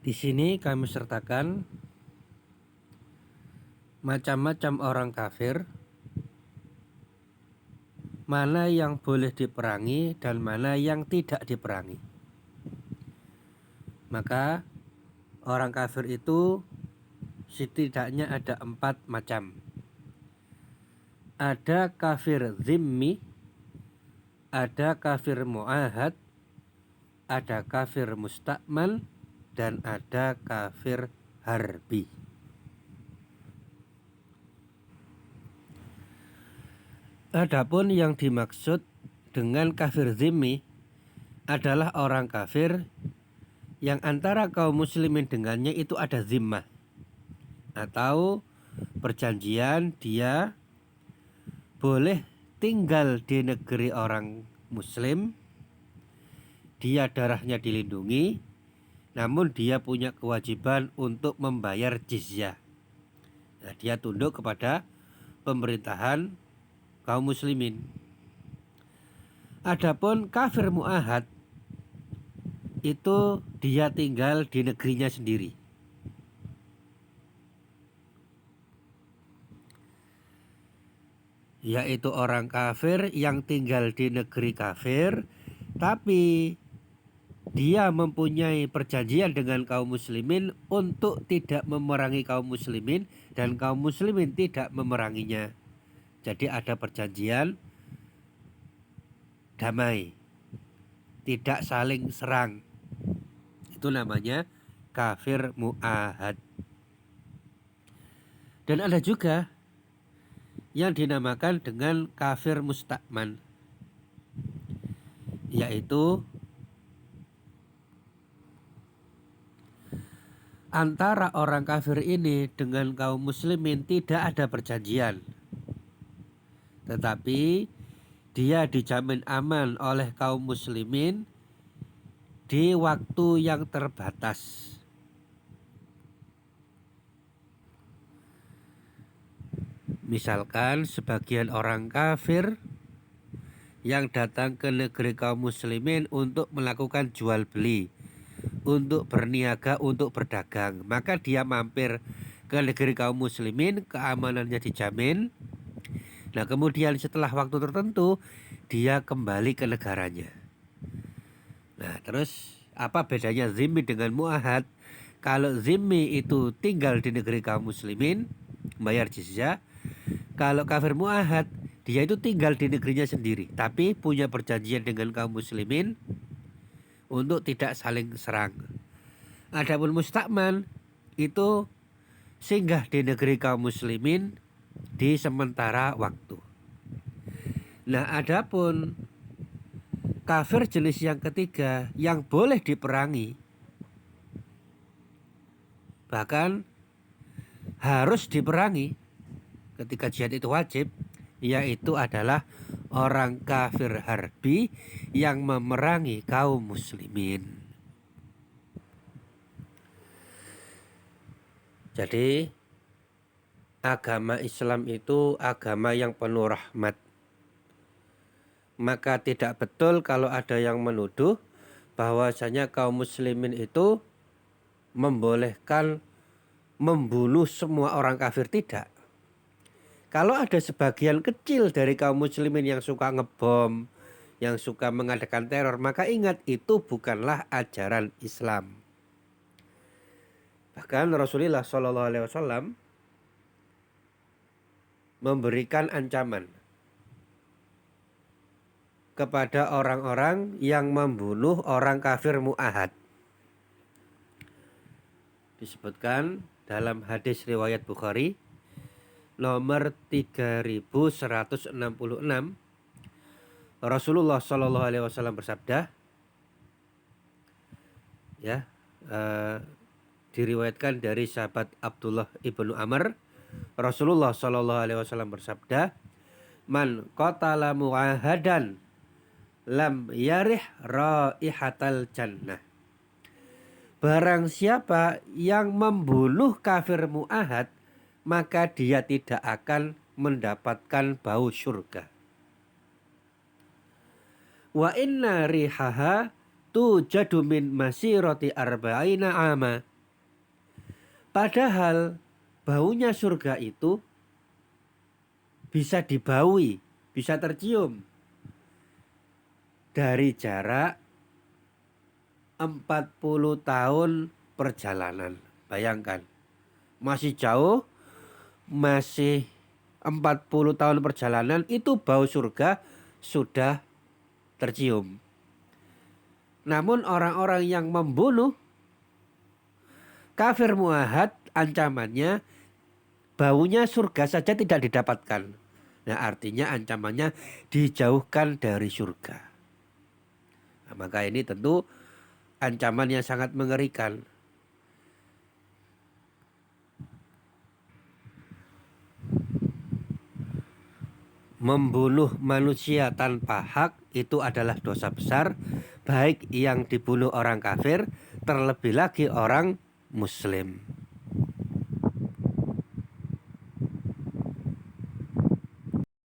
Di sini kami sertakan macam-macam orang kafir, mana yang boleh diperangi dan mana yang tidak diperangi. Maka orang kafir itu setidaknya ada 4 macam. Ada kafir zimmi, ada kafir mu'ahad, ada kafir musta'man, dan ada kafir harbi. Adapun yang dimaksud dengan kafir zimmi adalah orang kafir yang antara kaum muslimin dengannya itu ada zimmah atau perjanjian dia boleh tinggal di negeri orang muslim, dia darahnya dilindungi, namun dia punya kewajiban untuk membayar jizyah. Nah, dia tunduk kepada pemerintahan kaum muslimin. Adapun kafir mu'ahad itu dia tinggal di negerinya sendiri. Yaitu orang kafir yang tinggal di negeri kafir, tapi dia mempunyai perjanjian dengan kaum muslimin untuk tidak memerangi kaum muslimin dan kaum muslimin tidak memeranginya. Jadi ada perjanjian damai, tidak saling serang. Itu namanya kafir mu'ahad. Dan ada juga yang dinamakan dengan kafir musta'man, yaitu antara orang kafir ini dengan kaum muslimin tidak ada perjanjian, tetapi dia dijamin aman oleh kaum muslimin di waktu yang terbatas. Misalkan sebagian orang kafir yang datang ke negeri kaum muslimin untuk melakukan jual beli, untuk berniaga, untuk berdagang, maka dia mampir ke negeri kaum muslimin, keamanannya dijamin. Nah, kemudian setelah waktu tertentu dia kembali ke negaranya. Nah, terus apa bedanya zimmi dengan mu'ahad? Kalau zimmi itu tinggal di negeri kaum muslimin, bayar jizyah. Kalau kafir mu'ahad, dia itu tinggal di negerinya sendiri, tapi punya perjanjian dengan kaum muslimin untuk tidak saling serang. Adapun musta'man itu singgah di negeri kaum muslimin di sementara waktu. Nah, adapun kafir jenis yang ketiga yang boleh diperangi, bahkan harus diperangi ketika jihad itu wajib, yaitu adalah orang kafir harbi yang memerangi kaum muslimin. Jadi agama Islam itu agama yang penuh rahmat. Maka tidak betul kalau ada yang menuduh bahwasanya kaum muslimin itu membolehkan membunuh semua orang kafir. Tidak. Kalau ada sebagian kecil dari kaum muslimin yang suka ngebom, yang suka mengadakan teror, maka ingat itu bukanlah ajaran Islam. Bahkan Rasulullah SAW memberikan ancaman kepada orang-orang yang membunuh orang kafir mu'ahad. Disebutkan dalam hadis riwayat Bukhari nomor 3166, Rasulullah SAW bersabda, ya, diriwayatkan dari sahabat Abdullah ibnu Amr, Rasulullah SAW bersabda, man qatala mu'ahadan lam yarih raihatal jannah. Barang siapa yang membunuh kafir mu'ahad, maka dia tidak akan mendapatkan bau surga. Wa inna rihaha tujadu min masirati arba'ina ama. Padahal baunya surga itu bisa dibaui, bisa tercium dari jarak 40 tahun perjalanan. Bayangkan, masih jauh, masih 40 tahun perjalanan, itu bau surga sudah tercium. Namun orang-orang yang membunuh kafir muahad, ancamannya baunya surga saja tidak didapatkan. Nah, artinya ancamannya dijauhkan dari surga. Nah, maka ini tentu ancaman yang sangat mengerikan. Membunuh manusia tanpa hak itu adalah dosa besar, baik yang dibunuh orang kafir, terlebih lagi orang Muslim.